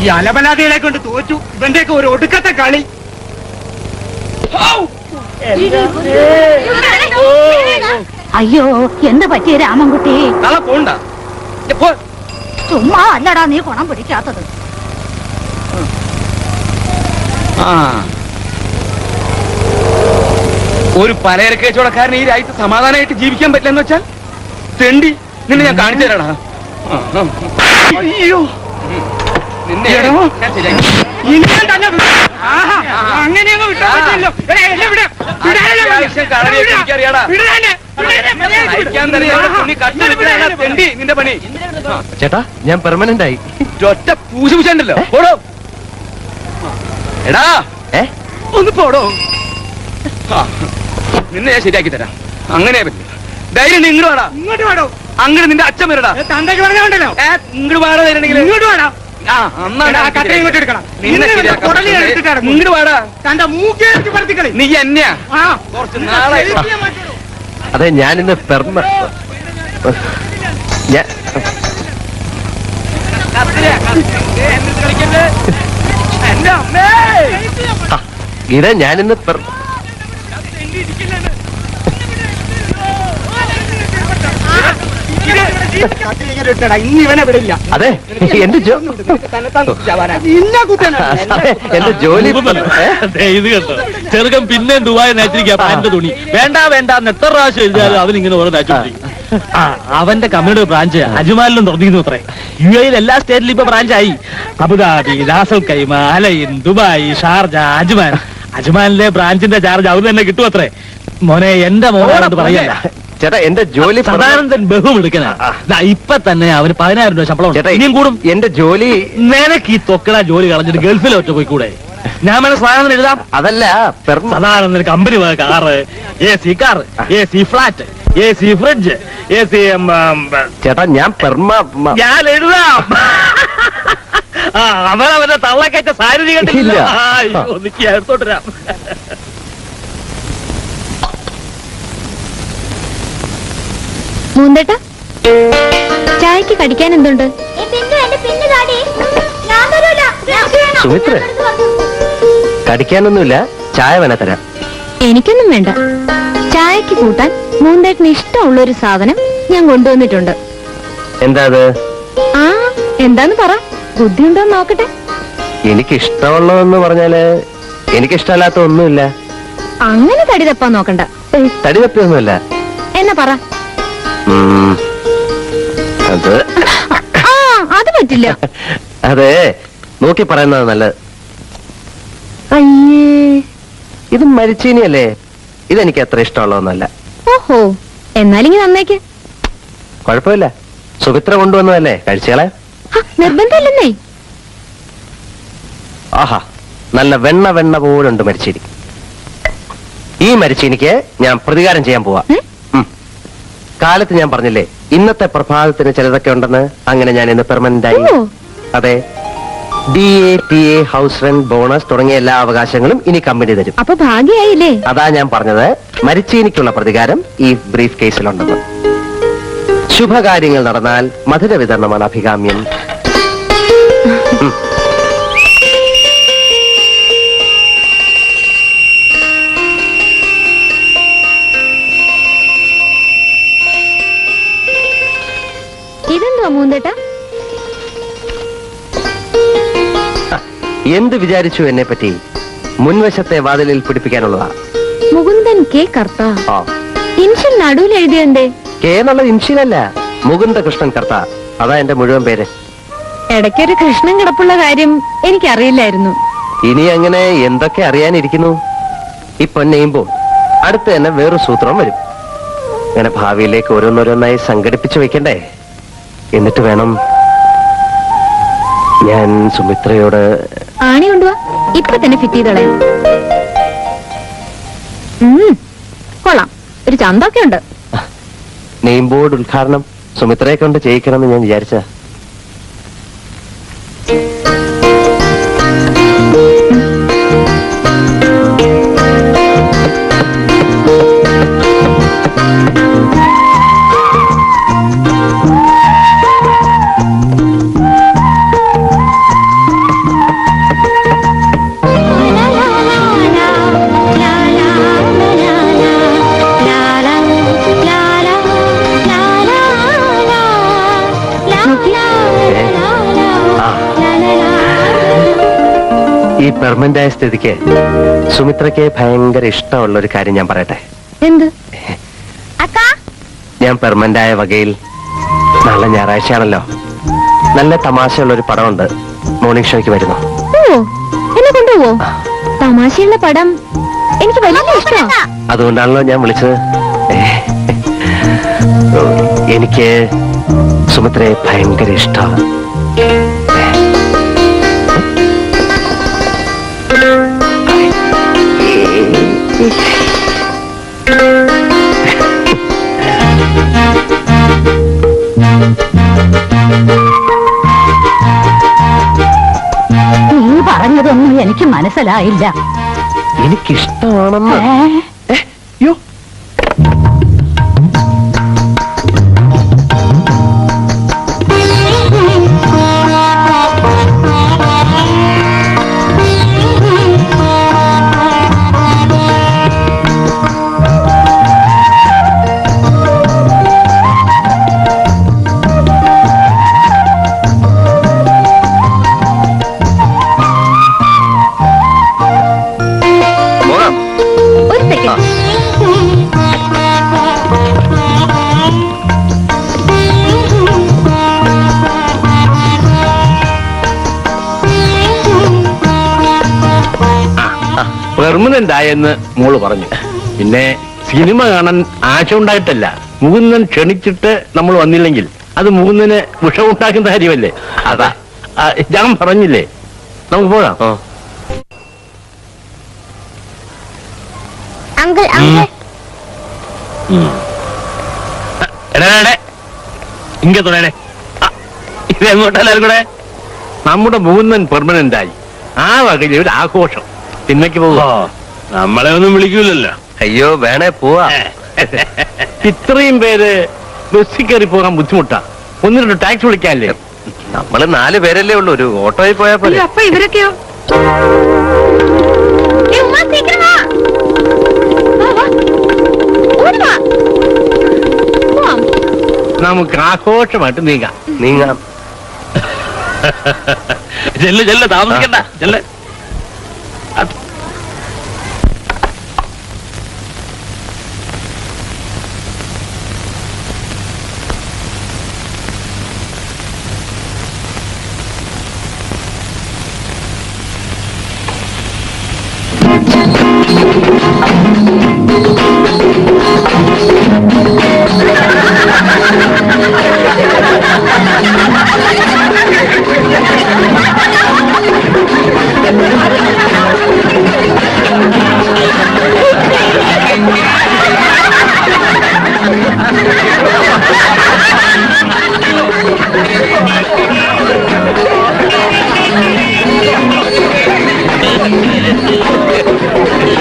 ഈ അലപലാദികളെ കൊണ്ട് തോറ്റു. ഇവന്റെയൊക്കെ ഒരു ഒടുക്കത്തെ കളി. അയ്യോ, എന്ത് പറ്റിയ രാമൻകുട്ടി? നാളെ പോണ്ട. ചുമ്മാ അല്ലടാ നീ ഗുണം പിടിക്കാത്തത്. ഒരു പലചരക്ക് കച്ചവടക്കാരന് ഈ രാജ്യത്ത് സമാധാനമായിട്ട് ജീവിക്കാൻ പറ്റില്ലെന്ന് വെച്ചാൽ തെണ്ടി നിന്നെ ഞാൻ കാണിച്ചു തരാടാ. അയ്യോ, അങ്ങനെയൊന്നും വിട്ടാ പറ്റില്ലോ. നിന്റെ പണി ചേട്ടാ, ഞാൻ പെർമനന്റ് ആയി. ഒറ്റ പൂശുണ്ടല്ലോ. പോടോ എടാ, ഒന്ന് പോടോ. നിന്നെ ഞാൻ ശരിയാക്കി തരാം. അങ്ങനെ പറ്റില്ല. ധൈര്യം ഇങ്ങോട്ട് വേടാ. ഇങ്ങോട്ട് വേടോ. അങ്ങനെ നിന്റെ അച്ഛൻ വരടാ. തന്തയ്ക്ക് പറഞ്ഞുണ്ടല്ലോ. ഇങ്ങോട്ട് വേടോ. തരണെങ്കിൽ ഇങ്ങോട്ട് വേടാ. ഇങ്ങോട്ട് എടുക്കണം. ഇങ്ങോട്ട് വേടാ. തന്റെ മൂക്കേറ്റ് പറത്തിക്കളി. നീ എന്നെയാ കുറച്ച് നാളെ. അതെ, ഞാനിന്ന് ഗീത, ഞാനിന്ന് അതെ, എന്റെ ജോലി ഇത് കേട്ടോ, ചെറുക്കൻ പിന്നെ ദുബായ് നയിച്ചിരിക്കുക. പാന്റെ തുണി വേണ്ട വേണ്ട എന്ന് എത്ര പ്രാവശ്യം എഴുതിയാലും അവനിങ്ങനെ ഓരോ നയിച്ചോണ്ടിരിക്കും. അവന്റെ കമ്പനിയുടെ ബ്രാഞ്ച് അജ്മാനിലും തുറന്നിരുന്നു അത്രേ. UAE എല്ലാ സ്റ്റേറ്റിലും ഇപ്പൊ ബ്രാഞ്ചായി. Abu Dhabi, Ras Al Khaimah, Al Ain, Dubai, Sharjah, Ajman. അജ്മാനിലെ ബ്രാഞ്ചിന്റെ ചാർജ് അവർ തന്നെ കിട്ടും അത്രേ. മോനെ, എന്റെ മോനോട് പറയല്ല ചേട്ടാ, എന്റെ ജോലി സദാനന്ദൻ ബഹുമെടുക്കനാ. ഇപ്പൊ തന്നെ അവന് 10,000 രൂപ ശമ്പളം ഇനിയും കൂടും. എന്റെ ജോലി നിനക്ക് ഈ തൊക്കട ജോലി കളഞ്ഞിട്ട് ഗൾഫിൽ ഒറ്റ പോയിക്കൂടെ? ഞാൻ വേണം സദാനന്ദൻ എഴുതാം. അതല്ല, Sadanandan company car, AC car, AC flat, AC fridge, AC. ചേട്ടാ, ഞാൻ ഞാൻ എഴുതാം. അവനവന്റെ തള്ളക്കറ്റ സാരി കണ്ടില്ല. ഒന്നിക്ക് എടുത്തോട്ട് രാം. മൂന്തേട്ട, ചായക്ക് കടിക്കാൻ എന്തുണ്ട്? സുമിത്ര, കടിക്കാനൊന്നുമില്ല, ചായ വേണ തരാം. എനിക്കൊന്നും വേണ്ട. ചായക്ക് കൂട്ടാൻ മൂന്തേട്ടന് ഇഷ്ടമുള്ളൊരു സാധനം ഞാൻ കൊണ്ടുവന്നിട്ടുണ്ട്. എന്താ അത്? എന്താന്ന് പറ, ബുദ്ധിയുണ്ടോ നോക്കട്ടെ. എനിക്കിഷ്ടമുള്ളതെന്ന് പറഞ്ഞാല് എനിക്കിഷ്ടമല്ലാത്ത ഒന്നുമില്ല. അങ്ങനെ തടി തപ്പാൻ നോക്കണ്ട. തടി തപ്പിയൊന്നുമില്ല. എന്നാ പറ. അത് പറ്റില്ല. അതെ, നോക്കി പറയുന്നത് നല്ലത്. അയ്യേ, ഇത് മരിച്ചീനിയല്ലേ? ഇതെനിക്ക് അത്ര ഇഷ്ടമുള്ളതൊന്നുമല്ല. ഓഹോ, എന്നാലിങ്ങി നന്നേക്ക്. കുഴപ്പമില്ല, സുമിത്ര കൊണ്ടുവന്നതല്ലേ, കഴിച്ചേളെ. നിർബന്ധമില്ലെന്നേ. ആഹാ, നല്ല വെണ്ണ വെണ്ണ പോലുണ്ട് മരിച്ചീനി. ഈ മരിച്ചീനിക്ക് ഞാൻ പ്രതികാരം ചെയ്യാൻ പോവാ. കാലത്ത് ഞാൻ പറഞ്ഞില്ലേ, ഇന്നത്തെ പ്രഭാതത്തിന് ചിലതൊക്കെ ഉണ്ടെന്ന്. അങ്ങനെ ഞാൻ ഇന്ന് പെർമനന്റ് ആയി. അതെ, DA, PA, house rent, bonus തുടങ്ങിയ എല്ലാ അവകാശങ്ങളും ഇനി കമ്പനി തരും. അപ്പൊ ഭാഗ്യായില്ലേ? അതാ ഞാൻ പറഞ്ഞത്, മരിച്ചീനിക്കുള്ള പ്രതികാരം ഈ ബ്രീഫ് കേസിലുണ്ടെന്ന്. ശുഭകാര്യങ്ങൾ നടന്നാൽ മധുര വിതരണമാണ് അഭികാമ്യം. ഇതെന്തുവാ മൂന്തേട്ട? എന്ത് വിചാരിച്ചു എന്നെ പറ്റി? മുൻവശത്തെ വാതിലിൽ പിടിപ്പിക്കാനുള്ളതാ. മുകുന്ദൻ K കർത്ത. ഇൻഷ്യൽ നടുവിൽ എഴുതിയെന്തേ? K എന്നുള്ള ഇൻഷ്യലല്ല, മുകുന്ദകൃഷ്ണൻ കർത്ത. അതാ എന്റെ മുഴുവൻ പേര്. ഇടയ്ക്കൊരു കൃഷ്ണൻ കിടപ്പുള്ള കാര്യം എനിക്കറിയില്ലായിരുന്നു. ഇനി അങ്ങനെ എന്തൊക്കെ അറിയാനിരിക്കുന്നു. ഇപ്പൊ നെയ്യുമ്പോൾ അടുത്ത് തന്നെ വേറൊരു സൂത്രം വരും. അങ്ങനെ ഭാവിയിലേക്ക് ഓരോന്നോരോന്നായി സംഘടിപ്പിച്ചു വെക്കണ്ടേ? എന്നിട്ട് വേണം ഞാൻ സുമിത്രയോട്. ആണി കൊണ്ടുവാ, ഇപ്പൊ തന്നെ ഫിറ്റ് ചെയ്തോളെ. കൊള്ളാം, ഒരു ചന്തൊക്കെ ഉണ്ട്. നെയിം ബോർഡ് ഉദ്ഘാടനം സുമിത്രയെ കൊണ്ട് ചെയ്യിക്കണമെന്ന് ഞാൻ വിചാരിച്ച. ഈ പെർമനന്റ് ആയ സ്ഥിതിക്ക് സുമിത്രയ്ക്ക് ഭയങ്കര ഇഷ്ടമുള്ള ഒരു കാര്യം ഞാൻ പറയട്ടെ. എന്ത്? അക്ക ഞാൻ പെർമനന്റ് ആയ വകയിൽ നാളെ ഞായറാഴ്ചയാണല്ലോ, നല്ല തമാശയുള്ള ഒരു പടമുണ്ട്, മോർണിംഗ് ഷോയ്ക്ക് വരുന്നു. ഓ, എന്നെ കൊണ്ടുപോവോ? തമാശയുള്ള പടം എനിക്ക് വലിയ ഇഷ്ടമാണ്. അതുകൊണ്ടാണല്ലോ ഞാൻ വിളിച്ചത്. എനിക്ക് സുമിത്രയെ ഭയങ്കര ഇഷ്ടമാണ്. നീ പറഞ്ഞതൊന്നും എനിക്ക് മനസ്സിലായില്ല. എനിക്കിഷ്ടമാണെന്ന്. യോ, ഒരു സെക്കൻഡ്. പെർമനന്റ് ആയെന്ന് മോള് പറഞ്ഞു. പിന്നെ സിനിമ കാണാൻ ആശ ഉണ്ടായിട്ടല്ല, മുകുന്ദൻ ക്ഷണിച്ചിട്ട് നമ്മൾ വന്നില്ലെങ്കിൽ അത് മുകുന്ദന് വിഷമുണ്ടാക്കുന്ന കാര്യമല്ലേ. അതാ ഞാൻ പറഞ്ഞില്ലേ, നമുക്ക് പോകാം. അങ്കിൾ അങ്കിൾ ഇങ്ങ തുടങ്ങണേ. ഇതെങ്ങോട്ടെല്ലാരും കൂടെ നമ്മുടെ മുകുന്ദൻ പെർമനന്റ് ആയി, ആ വകയിൽ ഒരു ആഘോഷം. സിനിമയ്ക്ക് പോവാ. നമ്മളെ ഒന്നും വിളിക്കൂലല്ലോ. അയ്യോ വേണേ പോവാ. ഇത്രയും പേര് ബസ്സിൽ കയറി പോകാൻ ബുദ്ധിമുട്ടാ. ഒന്ന് രണ്ട് ടാക്സി വിളിക്കാല്ലേ? നമ്മള് 4 പേരല്ലേ ഉള്ളൂ, ഒരു ഓട്ടോയിൽ പോയാ പോലെ. അപ്പൊ ഇവരൊക്കെയോ? നമുക്ക് ആഘോഷമായിട്ട് നീങ്ങാം. നീങ്ങാം. ചെല്ല് താമസിക്കണ്ട ചെല്ല്.